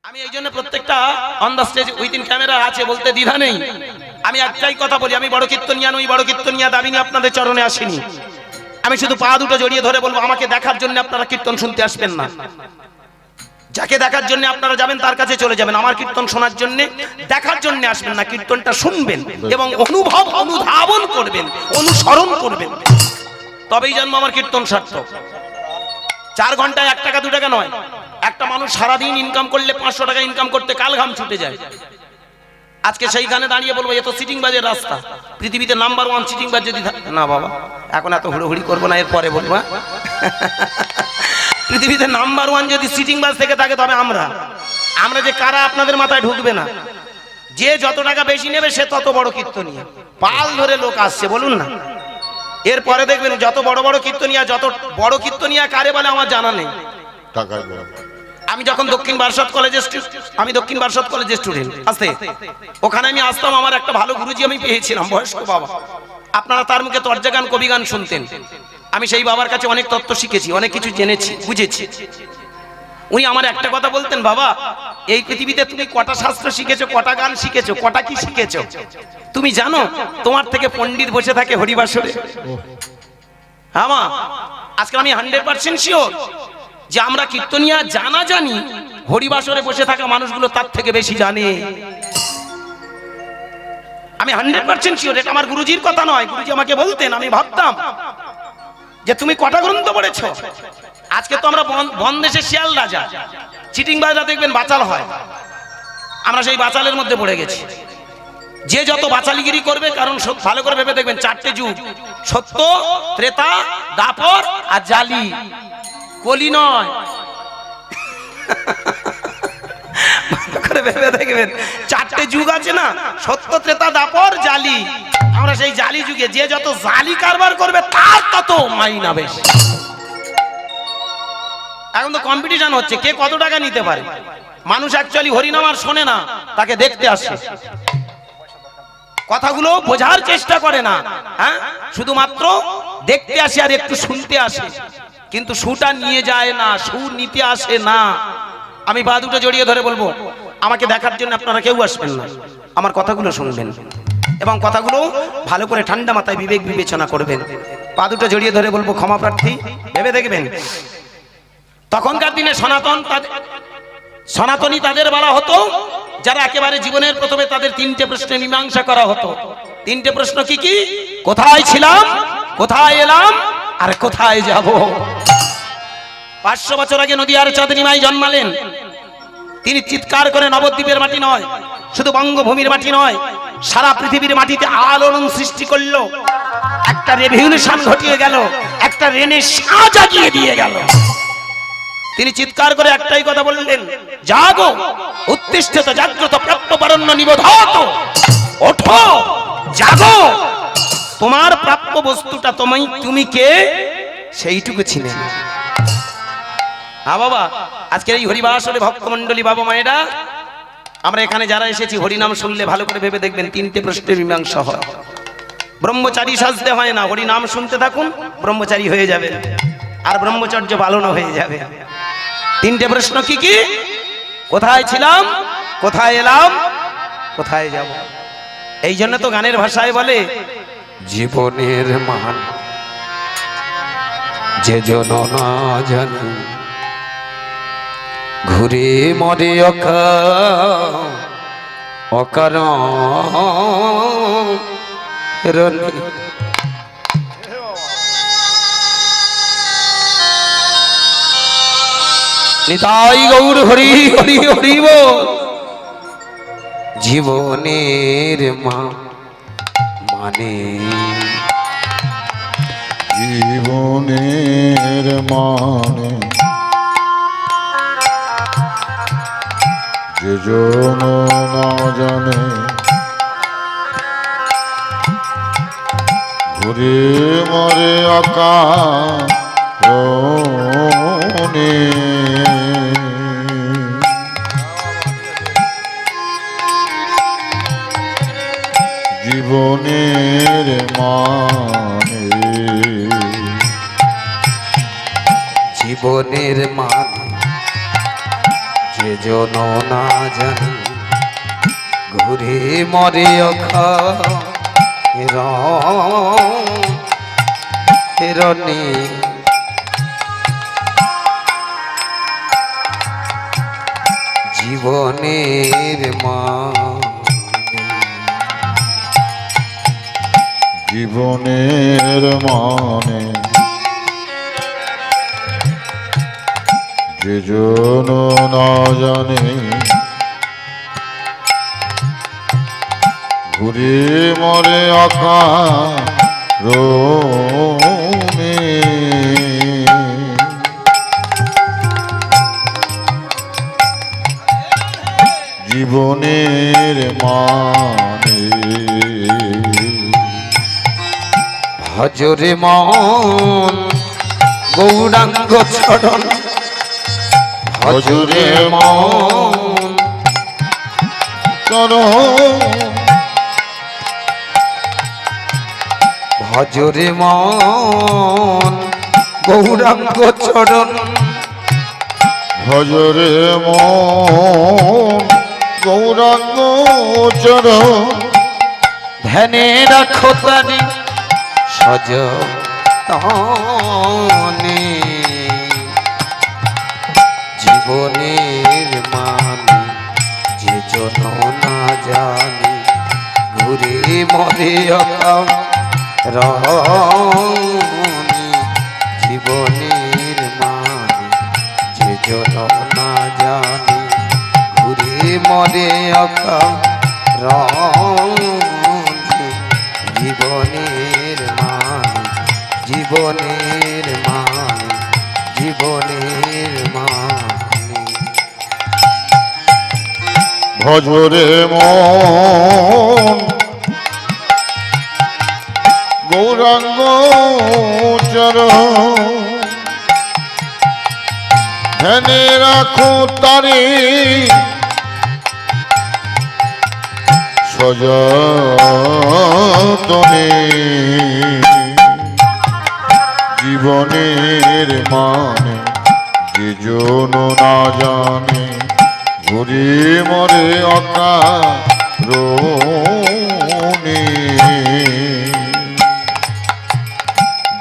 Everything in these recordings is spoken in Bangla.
আমি এই জন্য প্রত্যেকটা on the stage within camera আছে বলতে দ্বিধা নেই। আমি একটাই কথা বলি, আমি বড় কীর্তনিয়া নই, বড় কীর্তনিয়া দাবি নিয়ে আপনাদের চরণে আসিনি। আমি শুধু পা দুটো জড়িয়ে ধরে বলবো, আমাকে দেখার জন্য আপনারা কীর্তন শুনতে আসবেন না। যাকে দেখার জন্য আপনারা যাবেন তার কাছে চলে যাবেন, আমার কীর্তন শোনার জন্য দেখার জন্য আসবেন না। কীর্তনটা শুনবেন এবং অনুভব অনুধাবন করবেন, অনুসরণ করবেন, তবেই জানবো আমার কীর্তন সার্থক। 4 ঘন্টায় 1 টাকা 2 টাকা নয়। একটা মানুষ সারাদিন ইনকাম করলে 500 টাকা ইনকাম করতে কাল ঘাম ছুটে যায়। আজকে সেইখানে দাঁড়িয়ে বলবো এ তো সিটিং বাজের রাস্তা, পৃথিবীতে নাম্বার 1 সিটিং বাজ যদি না বাবা এখন এত হুড়োহুড়ি করবো না, এর পরে বলবো। পৃথিবীতে নাম্বার 1 যদি সিটিং বাজ থেকে থাকে তবে আমরা যে কারা আপনাদের মাথায় ঢুকবে না। যে যত টাকা বেশি নেবে সে তত বড় কীর্তনিয়া। পাল ধরে লোক আসছে বলুন না। এরপরে দেখবেন যত বড় বড় কীর্তনিয়া, যত বড় কীর্তনিয়া কারে বলে আমার জানা নেই। আমি যখন দক্ষিণ বারাসত কলেজে স্টুডেন্ট আসতে, ওখানে আমি আসতাম, আমার একটা ভালো গুরুজি আমি পেয়েছিলাম, বয়স্ক বাবা। আপনারা তার মুখে তর্জা গান কবি গান শুনতেন। আমি সেই বাবার কাছে অনেক তত্ত্ব শিখেছি, অনেক কিছু জেনেছি, বুঝেছি। উনি আমার একটা কথা বলতেন, বাবা এই পৃথিবীতে তুমি কটা শাস্ত্র শিখেছো, কটা গান শিখেছো, কটা কি শিখেছো তুমি জানো? তোমার থেকে পণ্ডিত বসে থাকে হরিবাসরে। হ্যাঁ মা, আজকে আমি 100% শিওর যে আমরা কীর্তনিয়া জানা জানি, হরিবাসরে বসে থাকা মানুষগুলো তার থেকে বেশি জানে। আমি 100% শিওর, এটা আমার গুরুজির কথা নয়। গুরুজি আমাকে বলতেন, আমি ভাবতাম যে তুমি কটা গ্রন্থ পড়েছো। আজকে তো আমরা বনদেশে শিয়াল রাজা, চিটিং বাজরা দেখবেন বাচাল হয়, আমরা সেই বাচালের মধ্যে পড়ে গেছি। যে যত বাচালিগিরি করবে, কারণ ভালো করে ভেবে দেখবেন 4টে যুগ, সত্য, ত্রেতা, দাপর আর জালি, কলি নয়। ভালো করে ভেবে দেখবেন 4টে যুগ আছে না, সত্য, ত্রেতা, দাপর, জালি। আমরা সেই জালি যুগে, যে যত জালি কারবার করবে তার তত মাইনা বেশি। এখন তো কম্পিটিশন হচ্ছে কে কত টাকা নিতে পারে। মানুষ অ্যাকচুয়ালি হরিনাম আর শোনে না, তাকে দেখতে আসে, কথাগুলো বোঝার চেষ্টা করে না। হ্যাঁ, শুধুমাত্র দেখতে আসে আর একটু শুনতে আসে, কিন্তু সুটা নিয়ে যায় না, সুর নিতে আসে না। আমি পা দুটো জড়িয়ে ধরে বলবো, আমাকে দেখার জন্য আপনারা কেউ আসবেন না, আমার কথাগুলো শুনবেন এবং কথাগুলো ভালো করে ঠান্ডা মাথায় বিবেক বিবেচনা করবেন। পা দুটো জড়িয়ে ধরে বলবো, ক্ষমা প্রার্থী, ভেবে দেখবেন তখনকার দিনে সনাতনী তাদের বলা হতো যারা একেবারে জীবনের প্রথমে তাদের 3টে প্রশ্নে মীমাংসা করা হতো। 3টে প্রশ্ন কি কি? কোথায় ছিলাম, কোথায় এলাম আর কোথায় যাব। 500 বছর আগে নদিয়ার চাঁদনী মাই জন্মালেন। তিনি চিৎকার করে নবদ্বীপের মাটি নয়, শুধু বঙ্গভূমির মাটি নয়, সারা পৃথিবীর মাটিতে আলোড়ন সৃষ্টি করলো, একটা রেভলিউশন ঘটিয়ে গেল, একটা রেনেসাঁ জাগিয়ে দিয়ে গেল। তিনি চিৎকার করে একটাই কথা বললেন, জাগো, উত্তিষ্ঠত জাগ্রত প্রাপ্যবরণ্য নিবোধত। ওঠো, জাগো, তোমার প্রাপ্য বস্তুটা তুমি কে সেইটুকু ছিলেন। হ্যাঁ বাবা, আজকের এই হরিবাসরে ভক্তমণ্ডলী বাবা মায়েরা, আমরা এখানে যারা এসেছি হরিনাম শুনলে ভালো করে ভেবে দেখবেন 3টে প্রশ্নের মীমাংসা হয়। ব্রহ্মচারী সাজতে হয় না, হরিনাম শুনতে থাকুন, ব্রহ্মচারী হয়ে যাবে আর ব্রহ্মচর্য পালনও হয়ে যাবে। 3টে প্রশ্ন কি কি? কোথায় ছিলাম, কোথায় এলাম, কোথায় যাব। এই জন্য তো গানের ভাষায় বলে, জীবনের মান যে জন না জানে, ঘুরে মরে অকারণ। নিতাই গৌর হরি হরি হরি বল। জীবনের মানে, জীবনের মানে যে জন না জানে, ঘুরে মরে অকারণে। জীবনের মানে, জীবনের মানে যে জন না জানি ঘুরে মরে অখরণে জীবনের জীবনের মানে যে জন না জানে ঘুরে মরে অকারণে জীবনের মানে ভজরে মন গৌরাঙ্গ চরণ ভজরে মন ভজরে মন গৌরাঙ্গ চরণ ভজরে মন গৌরাঙ্গ চরণ ধ্যানে রাখো তারি সজনে জীবনের মানে যে জন না জানি ঘুরে মরে অকারণে জীবনের মানে যে জন না জানি ঘুরে মরে অকারণে জীবনের মানে জীবনের মানে জীবনের মানে ভজরে মন গৌরাঙ্গ চরণ ধ্যানে রাখো তারে সযতনে জীবনের মানে যে জন না জানে ঘুরে মরে অকারণে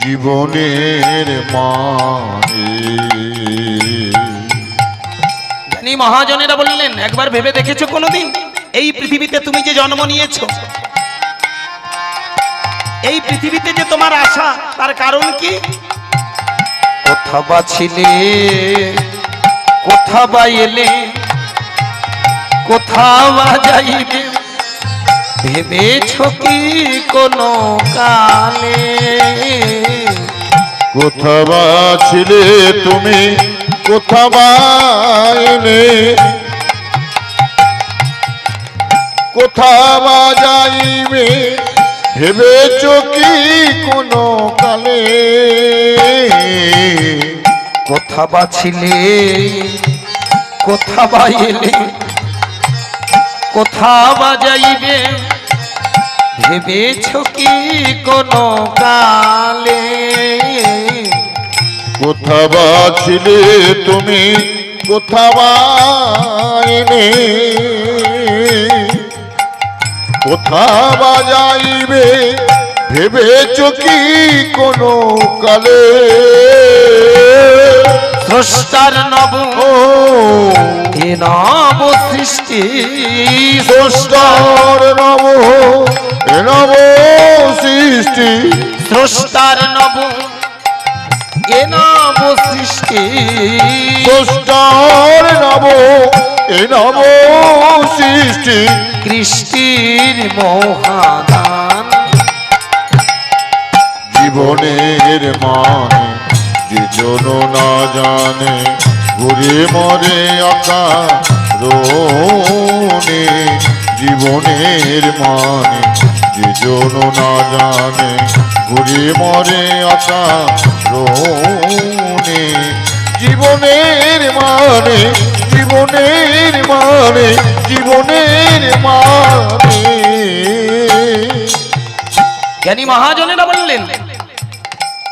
জীবনের মানে জ্ঞানী মহাজনেরা বললেন একবার ভেবে দেখেছো কোনোদিন এই পৃথিবীতে তুমি যে জন্ম নিয়েছো এই পৃথিবীতে যে তোমার আশা তার কারণ কি কোথা বা ছিলে কোথা বা এলে কোথা বা যাইবে ভেবেছো কি কোনো কালে কোথা বা ছিলে তুমি কোথা বা এলে কোথা বা যাইবে ভেবেছ কি কোনো কালে কোথা বা ছিলে কোথা বা এলে কোথা বা যাইবে ভেবেছ কি কোনো কালে কোথা বা ছিলে তুমি কোথা বা এলে কোথা বা যাইবে ভেবেছ কি কোনো কালে স্রষ্টার নব এ নব সৃষ্টি স্রষ্টার নব এ নব সৃষ্টি স্রষ্টার নব এ নব সৃষ্টি স্রষ্টার নব এ নব সৃষ্টি কৃষ্টির মহাদান জীবনের মানে যে জন না জানে ঘুরে মরে অকারণে জীবনের মানে যে জন না জানে ঘুরে মরে অকারণে জীবনের মানে জীবনের মানে জীবনের মানে জ্ঞানী মহাজনেরা বললেন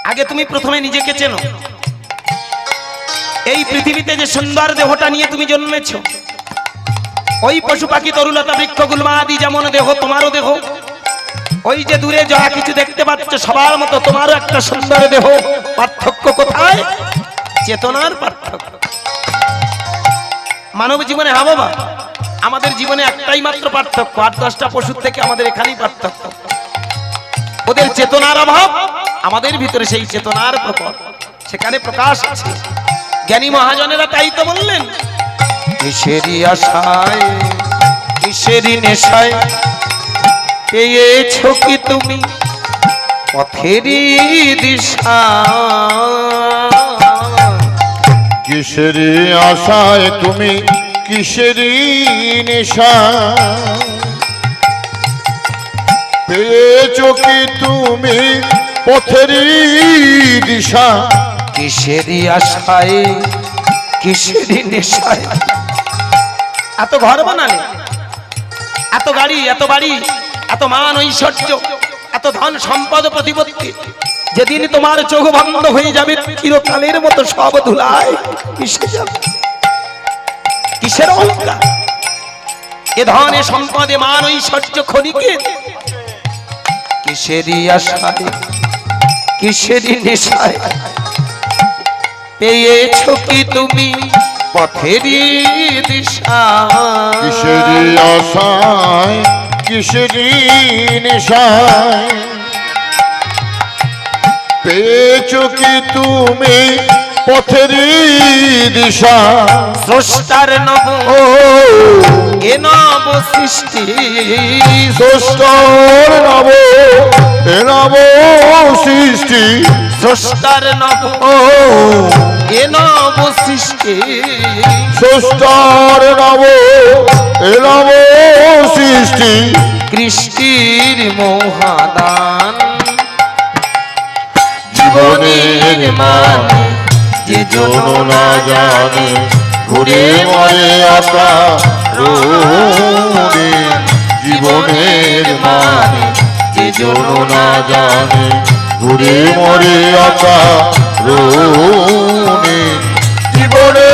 আগে তুমি প্রথমে নিজেকে চেনো এই পৃথিবীতে যে সুন্দর দেহটা নিয়ে তুমি জন্মেছ, ওই পশু পাখি তরুলতা বৃক্ষ গুল্মাদি যেমন দেহ, তোমারও দেহ। ওই যে দূরে যা কিছু দেখতে পাচ্ছ সবার মতো তোমারও একটা সুন্দর দেহ। পার্থক্য কোথায়? চেতনার পার্থক্য। মানব জীবনে, হ্যাঁ বাবা, আমাদের জীবনে একটাই মাত্র পার্থক্য, 8-10টা পশুর থেকে আমাদের এখানেই পার্থক্য। ওদের চেতনার অভাব, আমাদের ভিতরে সেই চেতনার প্রকট, সেখানে প্রকাশ আছে। জ্ঞানী মহাজনেরা তাই তো বললেন, কিসেরই আশায় কিসেরই নেশায় পেয়েছো কি তুমি পথেরই দিশা। কিসেরই আশায় তুমি কিসেরই নেশা পেয়েছো কি তুমি পথেরই দিশা। কিসেরই আশায় কিসেরই নেশায়। এত ঘর বানালে, এত গাড়ি, এত বাড়ি, এত মান ঐশ্বর্য, এত ধন সম্পদ প্রতিপত্তি, যেদিন তোমার চোখ বন্ধ হয়ে যাবে চিরকালের মতো সব ধুলায় মিশে যাবে। কিসের অহংকার? এ ধন, এ সম্পদ, এ মান ঐশ্বর্য ক্ষণিকের। কিসেরই আশায় কিসেরই নেশায় পেয়েছো কি তুমি পথেরই দিশা। কিসেরই আশায় কিসেরই নেশায় পেয়েছো কি তুমি পথেরই দিশা। স্রষ্টার নব এ নব সৃষ্টি, স্রষ্টার নব এ নব সৃষ্টি। স্রষ্টার নব এ নব সৃষ্টি, স্রষ্টার নব এ নব সৃষ্টি। কৃষ্টির মহাদান জীবনের মানে যে জন না জানে ঘুরে মরে আকা রোদে। জীবনের মানে যে জন না জানে ঘুরে মরে আকা রোদে। জীবনের